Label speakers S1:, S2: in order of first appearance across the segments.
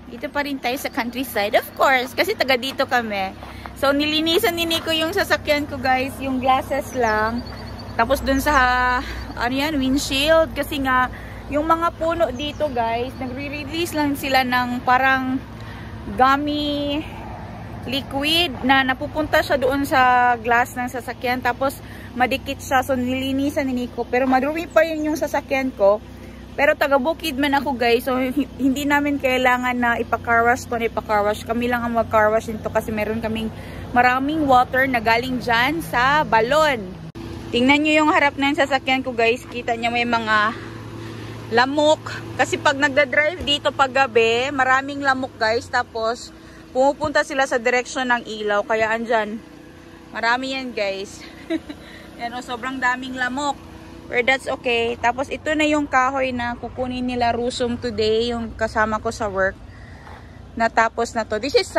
S1: Dito pa rin tayo sa countryside, of course, kasi taga dito kami. So, nilinisan ni Nico yung sasakyan ko, guys, yung glasses lang. Tapos dun sa, ano yan, windshield. Kasi nga, yung mga puno dito, guys, nagre-release lang sila ng parang gummy liquid na napupunta siya doon sa glass ng sasakyan. Tapos, madikit siya. So, nilinisan ni Nico. Pero madumi pa yun yung sasakyan ko. Pero taga-bukid man ako, guys. So, hindi namin kailangan na ipa-carwash to na ipa-carwash. Kami lang ang mag-carwash nito kasi meron kaming maraming water na galing dyan sa balon. Tingnan nyo yung harap ng sasakyan ko, guys. Kita nyo may mga lamok. Kasi pag nagda-drive dito pag gabi, maraming lamok, guys. Tapos, pumupunta sila sa direksyon ng ilaw. Kaya andyan, marami yan, guys. Yan o, sobrang daming lamok. But that's okay. Tapos ito na yung kahoy na kukunin nila Rusum today, yung kasama ko sa work. Natapos na to. This is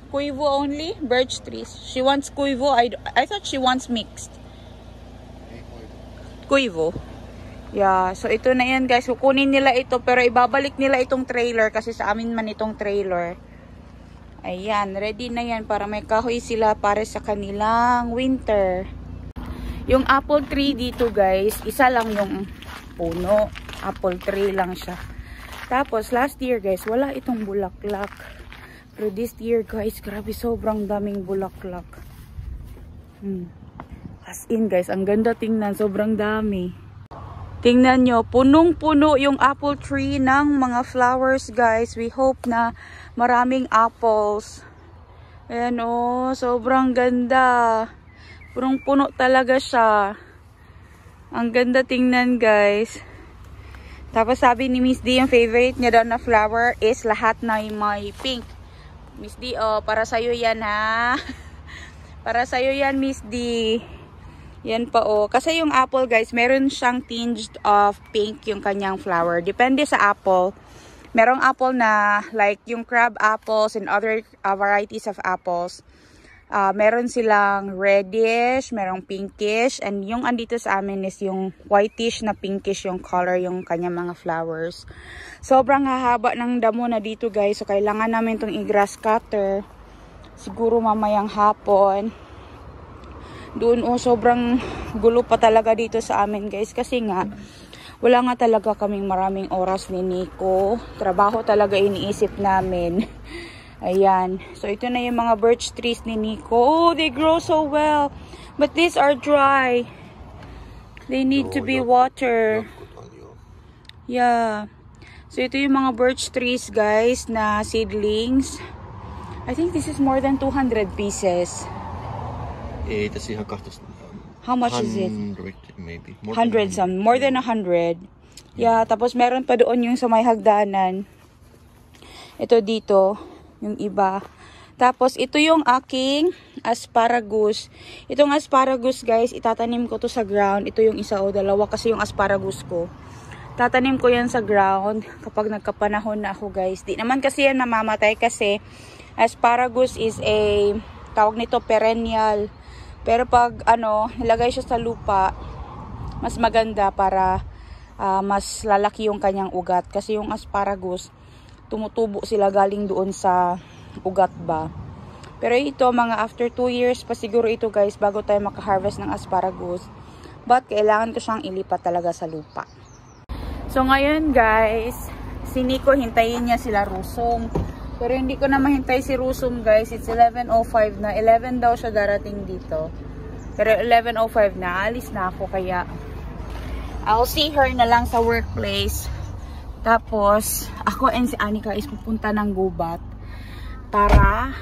S1: kuivo only, birch trees. She wants kuivo. I thought she wants mixed. Kuivo. Yeah, so ito na yan, guys. Kukunin nila ito pero ibabalik nila itong trailer kasi sa amin man itong trailer. Ayan, ready na yan para may kahoy sila para sa kanilang winter. Yung apple tree dito, guys, isa lang yung puno. Apple tree lang siya. Tapos, last year, guys, wala itong bulaklak. Pero this year, guys, grabe, sobrang daming bulaklak. As in, guys, ang ganda tingnan. Sobrang dami. Tingnan nyo, punong-puno yung apple tree ng mga flowers, guys. We hope na maraming apples. Ayan, oh, sobrang ganda. Punong-puno talaga siya. Ang ganda tingnan, guys. Tapos sabi ni Miss D, yung favorite niya daw na flower is lahat na may pink. Miss D, oh, para sa'yo yan, ha? Para sa'yo yan, Miss D. Yan pa, oh. Kasi yung apple, guys, meron siyang tinged of pink yung kanyang flower. Depende sa apple. Merong apple na, like yung crab apples and other varieties of apples. Meron silang reddish, merong pinkish, and yung andito sa amin is yung whitish na pinkish yung color yung kanyang mga flowers. Sobrang hahaba ng damo na dito, guys. So, kailangan namin itong i-grass cutter. Siguro mamayang hapon. Doon, oh, sobrang gulo pa talaga dito sa amin, guys. Kasi nga, wala nga talaga kaming maraming oras ni Nico. Trabaho talaga iniisip namin. Ayan. So, ito na yung mga birch trees ni Nico. Oh, they grow so well. But these are dry. They need to be water. Yeah. So, ito yung mga birch trees, guys, na seedlings. I think this is more than 200 pieces. How much is it?
S2: 100 maybe.
S1: 100 some. More than 100. Yeah. Tapos, meron pa doon yung sa may hagdanan. Ito dito. Yung iba. Tapos, ito yung aking asparagus. Itong asparagus, guys, itatanim ko to sa ground. Ito yung isa o dalawa kasi yung asparagus ko. Tatanim ko yan sa ground kapag nagkapanahon na ako, guys. Di naman kasi yan namamatay kasi asparagus is a, tawag nito, perennial. Pero pag, nilagay siya sa lupa, mas maganda para mas lalaki yung kanyang ugat. Kasi yung asparagus, tumutubo sila galing doon sa ugat ba. Pero ito, mga after 2 years pa siguro ito, guys, bago tayo maka-harvest ng asparagus. But kailangan ko siyang ilipat talaga sa lupa. So ngayon, guys, Si Nico, hintayin niya sila Rusong. Pero hindi ko na mahintay si Rusong, guys. It's 11:05 na. 11 daw siya darating dito. Pero 11:05 na. Alis na ako, kaya I'll see her na lang sa workplace. Tapos, ako and si Anika is pupunta ng gubat para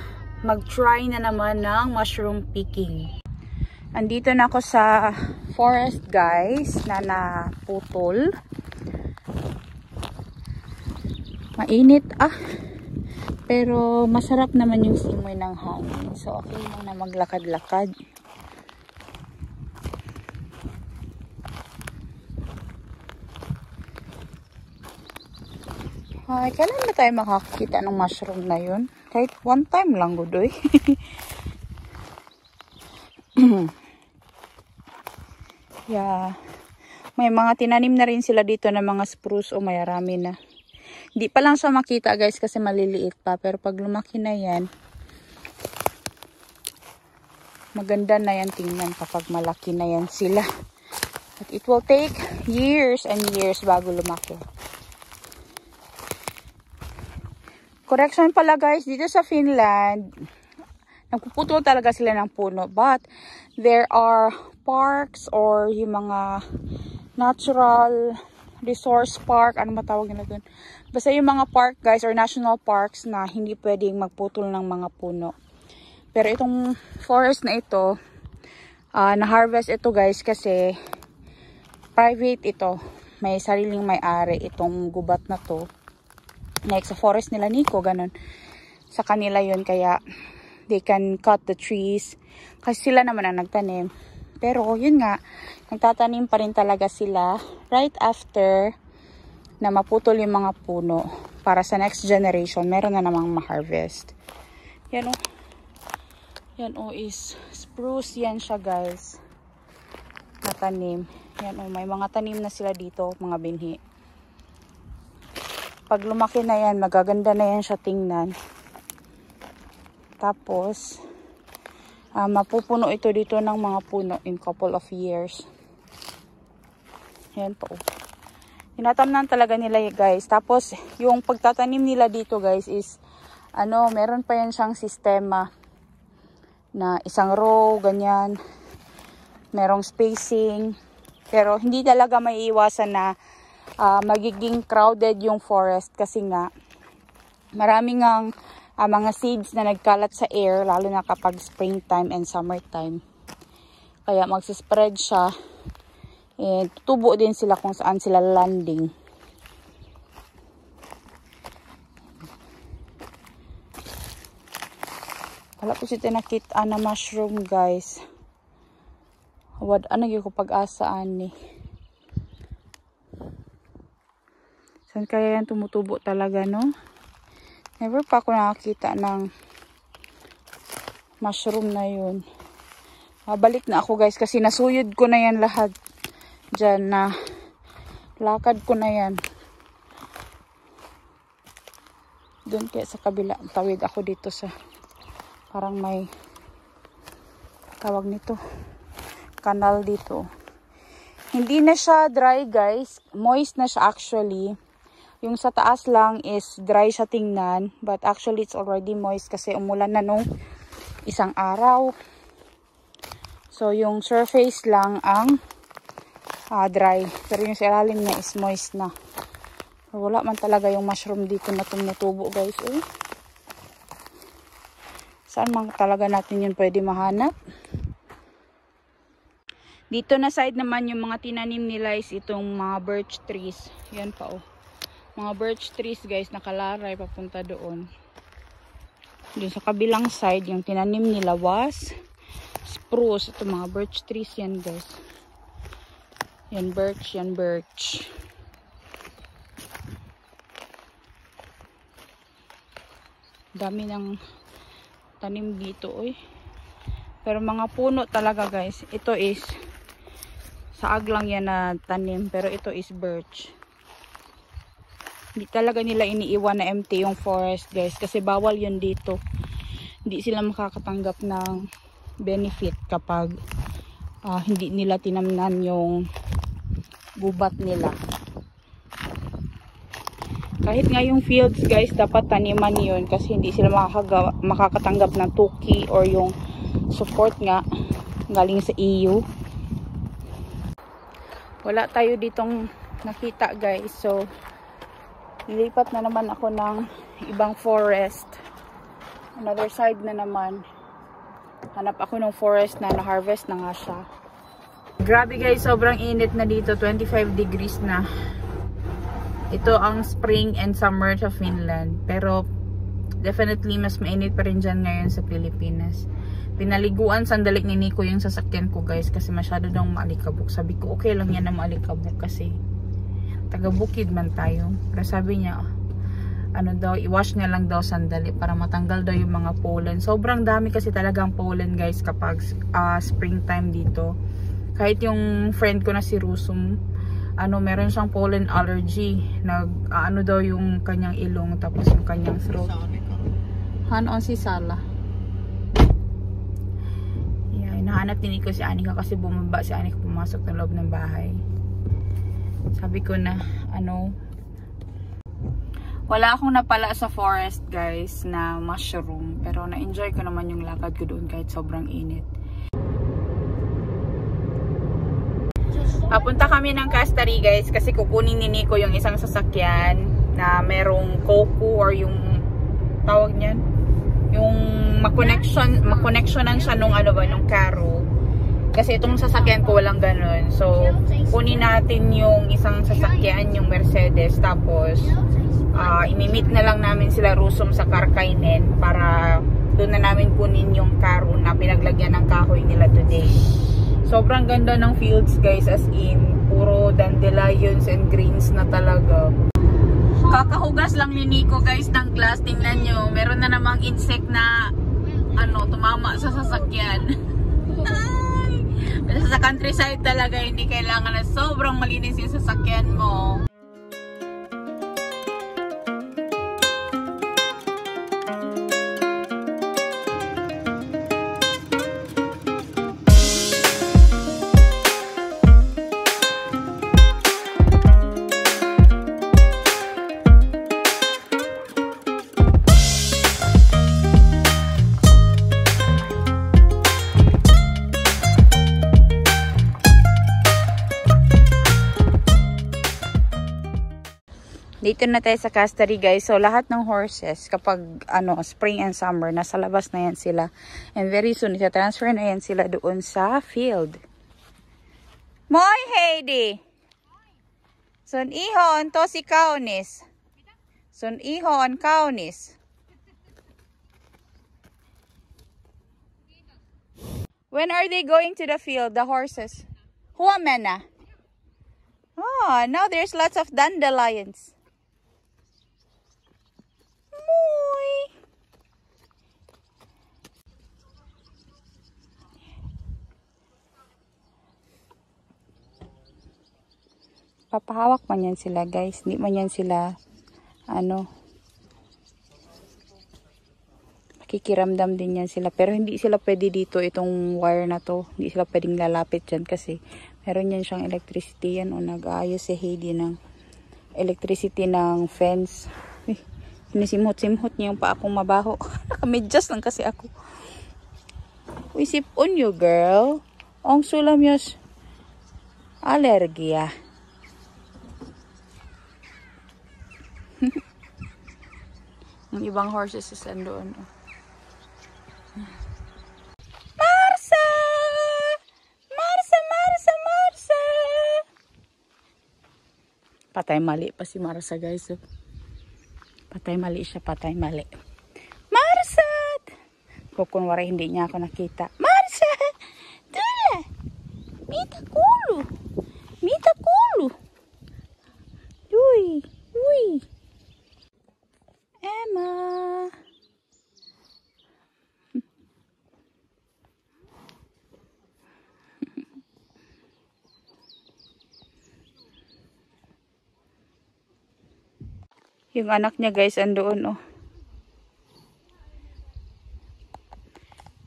S1: mag-try na naman ng mushroom picking. Andito na ako sa forest, guys, na naputol. Mainit, pero masarap naman yung simoy ng hangin. So, okay lang na maglakad-lakad. Ay, kailan na tayo makakita ng mushroom na yun? Kahit one time lang, gudoy. Yeah. May mga tinanim na rin sila dito na mga spruce o mayarami na. Hindi pa lang siya makita, guys, kasi maliliit pa. Pero pag lumaki na yan, maganda na yan tingnan kapag malaki na yan sila. But it will take years and years bago lumaki. Correction pala, guys, dito sa Finland, nagpuputol talaga sila ng puno. But there are parks or yung mga natural resource park, ano matawag nila dun? Basta yung mga park, guys, or national parks na hindi pwedeng magputol ng mga puno. Pero itong forest na ito, na-harvest ito, guys, kasi private ito. May sariling may-ari itong gubat na to. Like sa forest nila Nico, ganun. Sa kanila yun, kaya they can cut the trees. Kasi sila naman ang nagtanim. Pero yun nga, nagtatanim pa rin talaga sila right after na maputol yung mga puno. Para sa next generation, meron na namang ma-harvest. Yan o. Yan o is spruce yan siya, guys. Natanim. Yan o, may mga tanim na sila dito, mga binhi. Pag lumaki na yan, magaganda na yan siya tingnan. Tapos, mapupuno ito dito ng mga puno in couple of years. Yan po. Tinatamnan talaga nila, guys. Tapos, yung pagtatanim nila dito, guys, is, meron pa yan siyang sistema na isang row, ganyan. Merong spacing. Pero, hindi talaga may iwasan na magiging crowded yung forest kasi nga maraming ang mga seeds na nagkalat sa air, lalo na kapag springtime and summertime. Kaya magsispread siya, tutubo din sila kung saan sila landing. Wala ko siya nakita na mushroom, guys. Ano yung pag-asaan ni saan kaya yan tumutubo talaga, no? Never pa ako nakakita ng mushroom na yun. Balik na ako, guys, kasi nasuyod ko na yan lahat. Diyan na. Lakad ko na yan. Doon kaya sa kabila. Tawid ako dito sa parang may tawag nito. Kanal dito. Hindi na siya dry, guys. Moist na siya actually. Yung sa taas lang is dry siya tingnan. But actually, it's already moist kasi umulan na nung isang araw. So, yung surface lang ang dry. Pero yung sa ilalim niya is moist na. So, wala man talaga yung mushroom dito na tumutubo, guys. Saan man talaga natin yun pwede mahanap? Dito na side naman yung mga tinanim nila is itong mga birch trees. Yan pa, mga birch trees, guys, nakalaray papunta doon. Doon sa kabilang side, yung tinanim nila was spruce. Ito mga birch trees yan, guys. Yan birch, yan birch. Dami ng tanim dito, Pero mga puno talaga, guys. Ito is saag lang yan na tanim, pero ito is birch. Hindi talaga nila iniiwan na empty yung forest, guys, kasi bawal yun dito. Hindi sila makakatanggap ng benefit kapag hindi nila tinamnan yung gubat nila. Kahit nga yung fields guys, dapat taniman yun kasi hindi sila makakatanggap ng tuki or yung support nga galing sa EU. Wala tayo ditong nakita guys, so lilipat na naman ako ng ibang forest, another side na naman. Hanap ako ng forest na na-harvest na nga siya. Grabe guys, sobrang init na dito, 25 degrees na. Ito ang spring and summer sa Finland. Pero definitely mas mainit pa rin dyan ngayon sa Pilipinas. Pinaliguan sandali ni Nico yung sasakyan ko guys kasi masyado daw maalikabok. Sabi ko okay lang yan na maalikabok kasi taga-bukid man tayo. Pero sabi niya ano daw, i-wash niya lang daw sandali para matanggal daw yung mga pollen. Sobrang dami kasi talagang pollen guys kapag springtime dito. Kahit yung friend ko na si Rusum, meron siyang pollen allergy. Ano daw yung kanyang ilong tapos yung kanyang throat. Hanon si Sala. Yeah, hinahanap din ko si Anika kasi bumaba si Anika, pumasok ng loob ng bahay. Sabi ko na wala akong napala sa forest guys na mushroom, pero na-enjoy ko naman yung lakad ko doon kahit sobrang init. Papunta kami ng Castari guys kasi kukunin ni Nico yung isang sasakyan na merong Coco or yung tawag niyan, yung makonexyonan siya nung nung carro. Kasi itong sasakyan ko walang ganun. So kunin natin yung isang sasakyan, yung Mercedes, tapos imimit na lang namin sila Rusum sa Karkainen para doon na namin kunin yung carro na pinaglagyan ng kahoy nila today. Sobrang ganda ng fields guys, as in puro dandelions and greens na talaga. Kakahugas lang ni Nico guys ng glass. Tingnan nyo, meron na namang insect na tumama sa sasakyan. Sa countryside talaga hindi kailangan na sobrang malinis yung sasakyan mo. Dito na tayo sa Castari guys. So lahat ng horses kapag spring and summer nasa labas na yan sila. And very soon ita-transfer na yan sila doon sa field. Moy Heidi. Son ihon to si Kaunis. Son ihon Kaunis. When are they going to the field, the horses? Huamena. Oh, now there's lots of dandelions. Papahawak man yan sila guys, hindi man yan sila makikiramdam din yan sila, pero hindi sila pwede dito, itong wire na to hindi sila pwedeng lalapit dyan kasi meron yan siyang electricity yan. Nag-aayos si Heidi ng electricity ng fence. Sinisimhot-simhot niya yung pa akong mabaho. Nakamedyas lang kasi ako. Isip on you girl, ang sulam yos alergia. Yung ibang horses is andoon. Marsa! Marsa, Marsa, Marsa! Patay mali pa si Marsa guys. Patay mali siya, patay mali. Marsa! Kukunwari hindi niya ako nakita. Marsa! Dula! Mita kulo! Mita kulo! Uy! Uy! Emma! Yung anak niya guys andoon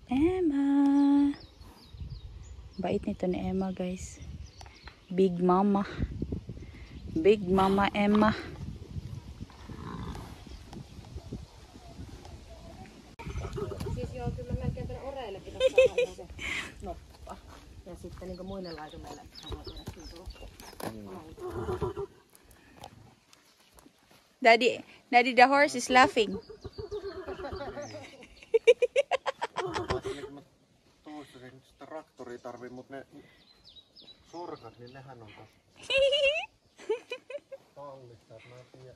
S1: Emma. Bait nito ni Emma guys. Big mama. Big mama Emma.
S2: niin kuin muille laitumille.
S1: Daddy, the horse is laughing.
S3: Sitä traktoria tarvii, mutta ne sorkat, niin nehän on tossa tallissa, että mä en tiedä.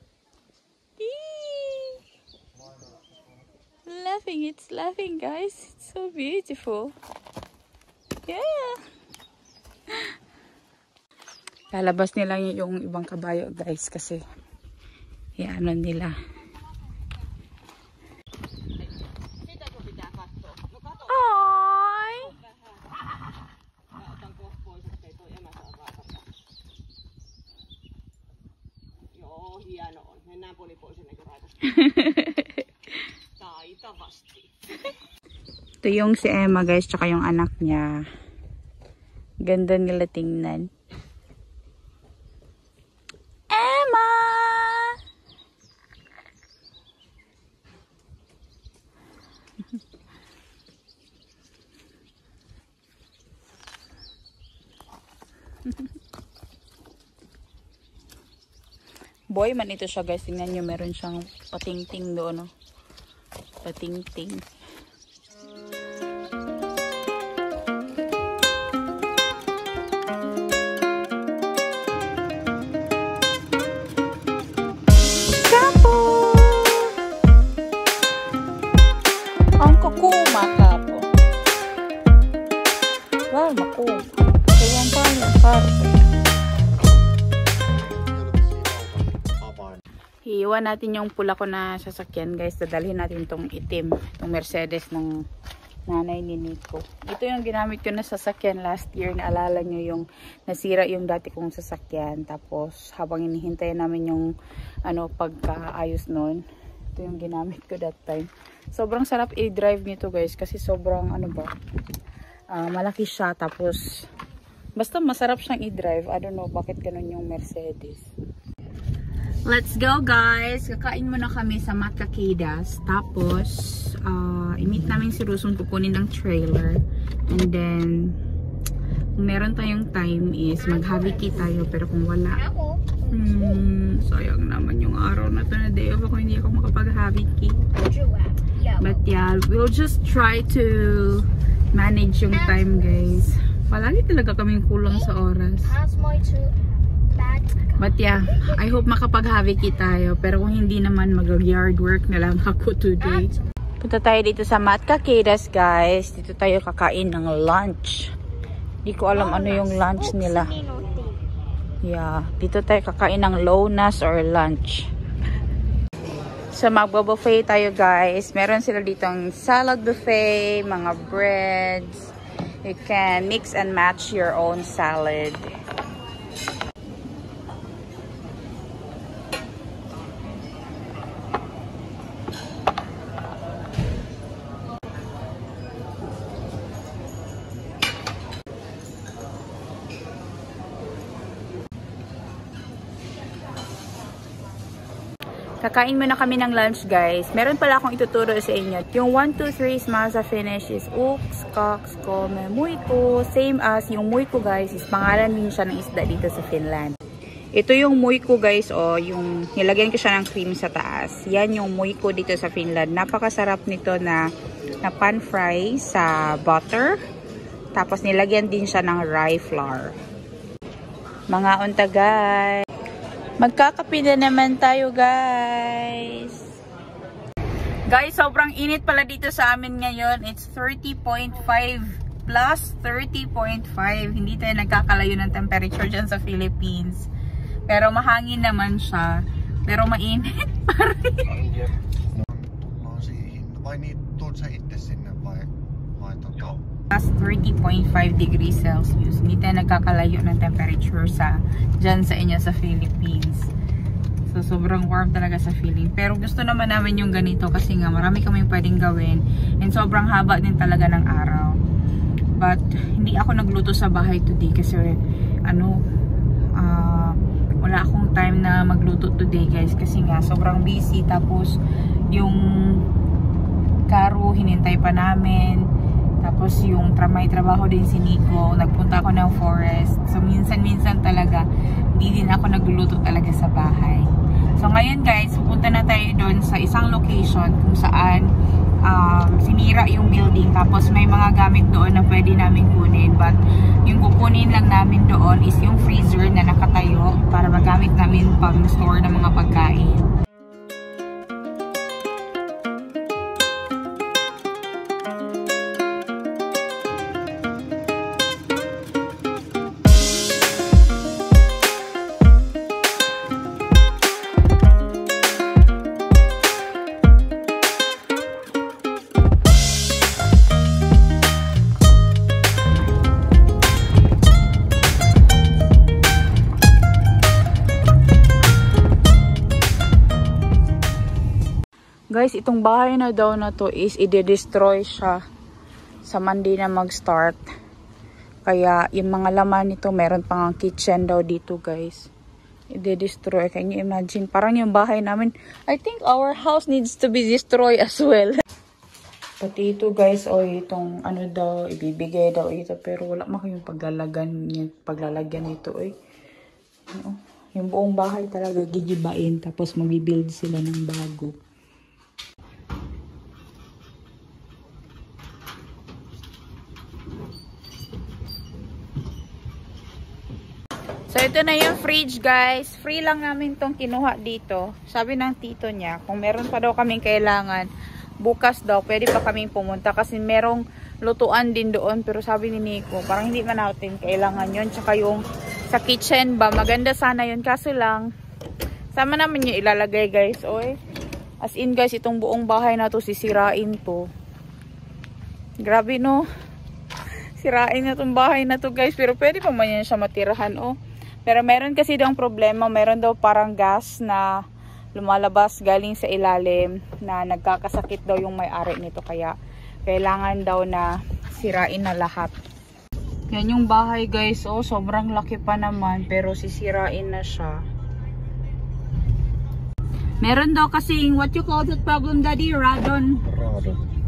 S1: Laughing, it's laughing, guys. It's so beautiful. Yeah. Lalabas nila yung ibang kabayo, guys, kasi ano nila. Ay!
S2: Otan kohta pois, ettei toi emä saa raapata. Joo, hieno on. Mennään poli pois ennen kuin raapasta. Taitavasti.
S1: Ito yung si Emma, guys, tsaka yung anak niya. Ganda nila tingnan. Emma! Boy man ito siya, guys. Tingnan nyo, meron siyang patingting doon, no? Patingting. Kapo! Ang kukuma, kapo. Wow, makuma. Kaya ang parang iiwan natin yung pula ko na sasakyan, guys. Dadalhin natin tong itim, tong Mercedes ng nanay ni Nico. Ito yung ginamit ko na sasakyan last year. Naalala nyo yung nasira yung dati kong sasakyan. Tapos habang inihintay namin yung pagkaayos nun, ito yung ginamit ko that time. Sobrang sarap i-drive nito, guys, kasi sobrang malaki siya. Tapos basta masarap siyang i-drive. I don't know bakit ganun yung Mercedes. Let's go, guys. Kakain muna kami sa Matkakidas. Tapos, i-meet namin si Rusun, kukunin ng trailer. And then, kung meron tayong time is mag-haviki tayo. Pero kung wala, sayang naman yung araw na to na day off ako. Hindi ako makapag-haviki. But yeah, we'll just try to manage yung time, guys. Palagi talaga kaming kulang sa oras. But yeah, I hope makapag-haviki tayo. Pero kung hindi naman, mag-yard work na lang ako today. Punta tayo dito sa Matkakidas, guys. Dito tayo kakain ng lunch. Hindi ko alam ano yung lunch nila. Yeah, dito tayo kakain ng lonas or lunch. So magbo-buffet tayo, guys. Meron sila ditong salad buffet, mga breads. You can mix and match your own salad. Kakain muna kami ng lunch, guys. Meron pala akong ituturo sa inyo. Yung 1, 2, 3 Smaza finish is Ooks, Cox, Kome, Muiko. Same as yung Muiko, guys, is pangalan din siya ng isda dito sa Finland. Ito yung Muiko, guys, yung nilagyan ko siya ng cream sa taas. Yan yung Muiko dito sa Finland. Napakasarap nito na pan fry sa butter. Tapos nilagyan din siya ng rye flour. Mga unta, guys. Magkakape na naman tayo, guys. Guys, sobrang init pala dito sa amin ngayon. It's 30.5 plus 30.5. Hindi tayo nagkakalayo ng temperature dyan sa Philippines. Pero mahangin naman siya. Pero mainit pa rin.
S3: Vai niin, tuut sä itse sinne vai
S1: Plus 30.5 degrees Celsius. Hindi tayo nagkakalayo ng temperature dyan sa inyo sa Philippines. So, sobrang warm talaga sa feeling. Pero gusto naman namin yung ganito kasi nga marami kaming pwedeng gawin. And sobrang haba din talaga ng araw. But, hindi ako nagluto sa bahay today kasi wala akong time na magluto today, guys. Kasi nga, sobrang busy. Tapos, yung karo, hinintay pa namin. Tapos yung may trabaho din si Nico, nagpunta ako ng forest. So minsan-minsan talaga, hindi din ako nagluluto talaga sa bahay. So ngayon guys, pupunta na tayo doon sa isang location kung saan sinira yung building. Tapos may mga gamit doon na pwede namin kunin. But yung kukunin lang namin doon is yung freezer na nakatayo para magamit namin pang store ng mga pagkain. Guys, itong bahay na daw na to is i-destroy siya sa Monday na mag-start. Kaya yung mga laman nito, meron pang kitchen daw dito guys. I-destroy. Can you imagine? Parang yung bahay namin, I think our house needs to be destroyed as well. Pati ito guys, o itong ano daw, ibibigay daw ito. Pero wala man kayong paglalagyan nito. Yung buong bahay talaga gigibain. Tapos mag-build sila ng bago. So, ito na yung fridge, guys. Free lang namin tong kinuha dito. Sabi ng tito niya, kung meron pa daw kaming kailangan, bukas daw, pwede pa kaming pumunta. Kasi merong lutuan din doon. Pero sabi ni Nico, parang hindi man natin kailangan yun. Tsaka yung sa kitchen ba, maganda sana yun. Kaso lang, sama naman yung ilalagay, guys. Oy. As in, guys, itong buong bahay na to, sisirain to. Grabe, no? Sirain na tong bahay na to, guys. Pero pwede pa man yan siya matirahan, oh. Pero meron kasi daw problema, meron daw parang gas na lumalabas galing sa ilalim na nagkakasakit daw yung may-ari nito. Kaya kailangan daw na sirain na lahat. Yan yung bahay guys, oh, sobrang laki pa naman pero sisirain na siya. Meron daw kasing, what you call that problem, Daddy?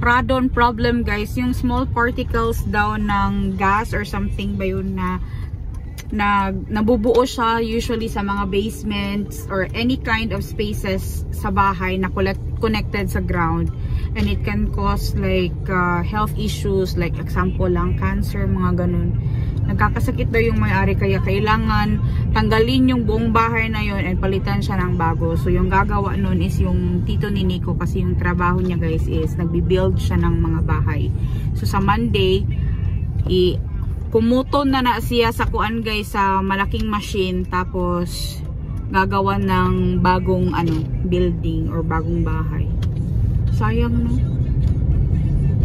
S1: Radon problem guys. Yung small particles daw ng gas or something ba yun na nabubuo siya usually sa mga basements or any kind of spaces sa bahay na connected sa ground, and it can cause like health issues, like example lang cancer, mga ganun. Nagkakasakit daw yung may-ari kaya kailangan tanggalin yung buong bahay na yun and palitan siya ng bago. So yung gagawa nun is yung tito ni Nico kasi yung trabaho niya guys is nagbi-build siya ng mga bahay. So sa Monday kumuton na siya sa kuan guys, sa malaking machine, tapos gagawa ng bagong building or bagong bahay. Sayang, no?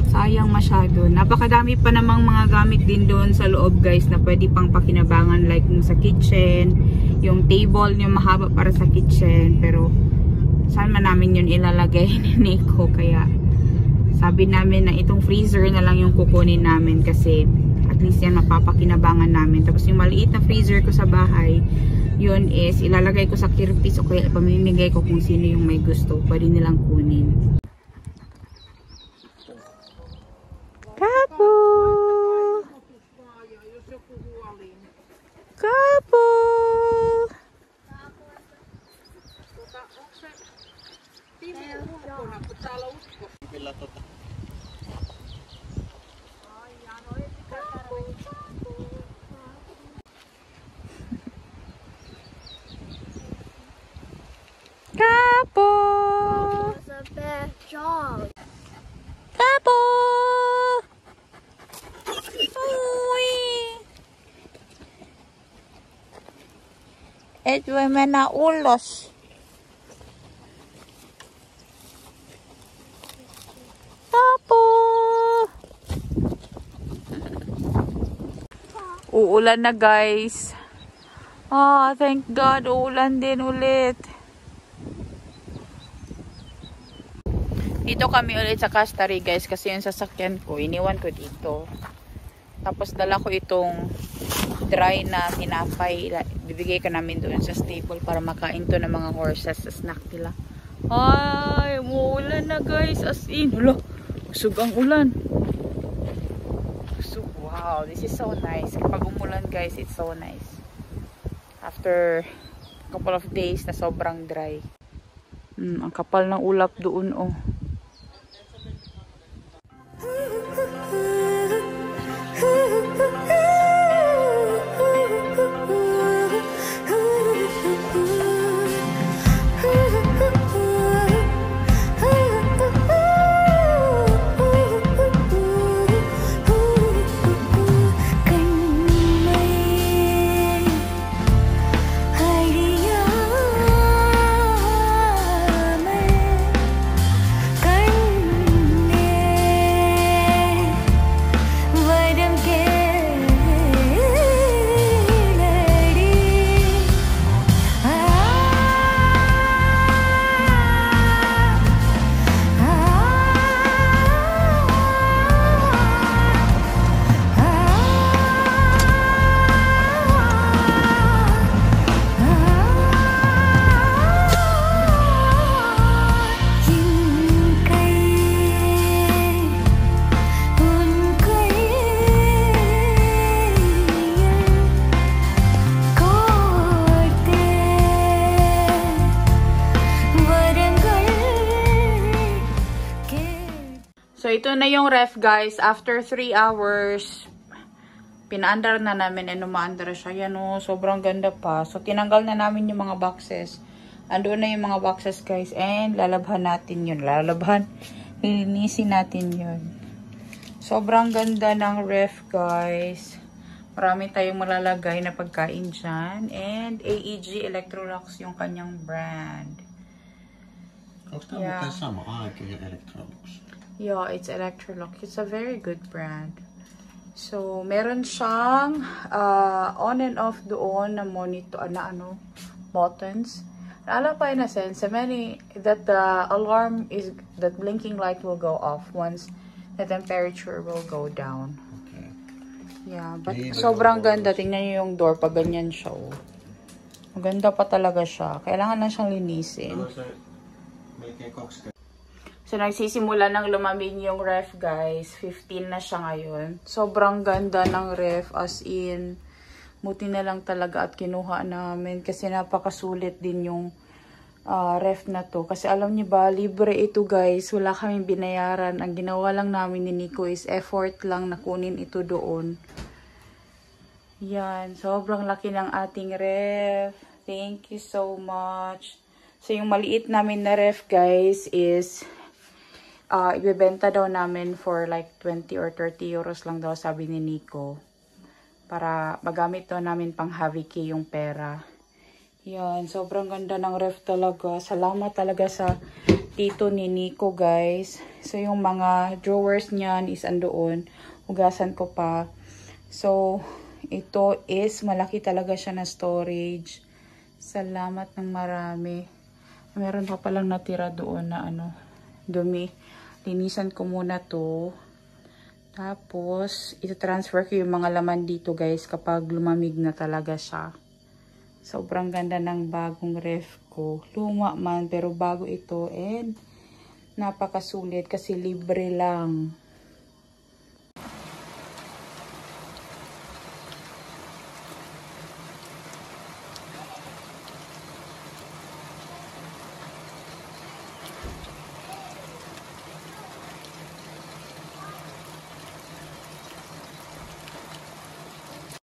S1: Sayang masyado. Napakadami pa namang mga gamit din doon sa loob guys na pwede pang pakinabangan, like sa kitchen, yung table yung mahaba para sa kitchen, pero saan man namin yun ilalagay ni Nico. Kaya sabi namin na itong freezer na lang yung kukunin namin kasi at least yan mapapakinabangan namin. Tapos yung maliit na freezer ko sa bahay, yun is ilalagay ko sa kirpis o kaya ipamimigay ko kung sino yung may gusto. Pwede nilang kunin. Kapo! Kapo! Kapo!
S4: That's a bad job.
S1: Kapo! Uy! Ito ay manaulos. Kapo! Uulan na guys. Thank God. Uulan din ulit. Dito kami ulit sa Castari guys kasi yung sasakyan ko iniwan ko dito. Tapos dala ko itong dry na tinapay. Bibigay ka namin doon sa stable para makain to ng mga horses sa snack nila. Ay, umuulan na guys. As in, usog ang ulan. Wow, this is so nice. Kapag umulan guys, it's so nice. After a couple of days na sobrang dry. Ang kapal ng ulap doon oh. So, ito na yung ref, guys. After 3 hours, pinaandar na namin. Umaandar siya. Yan o, sobrang ganda pa. So, tinanggal na namin yung mga boxes. Andoon na yung mga boxes, guys. And, lalabhan natin yun. Lilinisin natin yun. Sobrang ganda ng ref, guys. Marami tayong malalagay na pagkain dyan. And, AEG Electrolux yung kanyang brand.
S3: Onko sama AEG Electrolux?
S1: Yeah, it's Electrolux. It's a very good brand. So, meron siyang on and off doon na monitor, buttons. Alam pa in a sense, that the alarm is, that blinking light will go off once the temperature will go down.
S3: Okay.
S1: Yeah, but sobrang ganda. Tingnan niyo yung door pag ganyan siya. Oh. Maganda pa talaga siya. Kailangan lang siyang linisin. So, nagsisimula ng lumamig yung ref, guys. 15 na siya ngayon. Sobrang ganda ng ref, as in, buti na lang talaga at kinuha namin. Kasi napakasulit din yung ref na to. Kasi alam niyo ba, libre ito, guys. Wala kaming binayaran. Ang ginawa lang namin ni Nico is effort lang na kunin ito doon. Yan. Sobrang laki ng ating ref. Thank you so much. So, yung maliit namin na ref, guys, is ibebenta daw namin for like 20 or 30 euros lang daw, sabi ni Nico. Para magamit daw namin pang Haviki yung pera. Yan, sobrang ganda ng ref talaga. Salamat talaga sa tito ni Nico, guys. So, yung mga drawers niyan is andoon. Hugasan ko pa. So, ito is malaki talaga siya na storage. Salamat ng marami. Meron pa palang natira doon na dumi. Linisan ko muna to. Tapos, ito-transfer ko yung mga laman dito, guys, kapag lumamig na talaga siya. Sobrang ganda ng bagong ref ko. Luma man, pero bago ito. And, napakasulit kasi libre lang.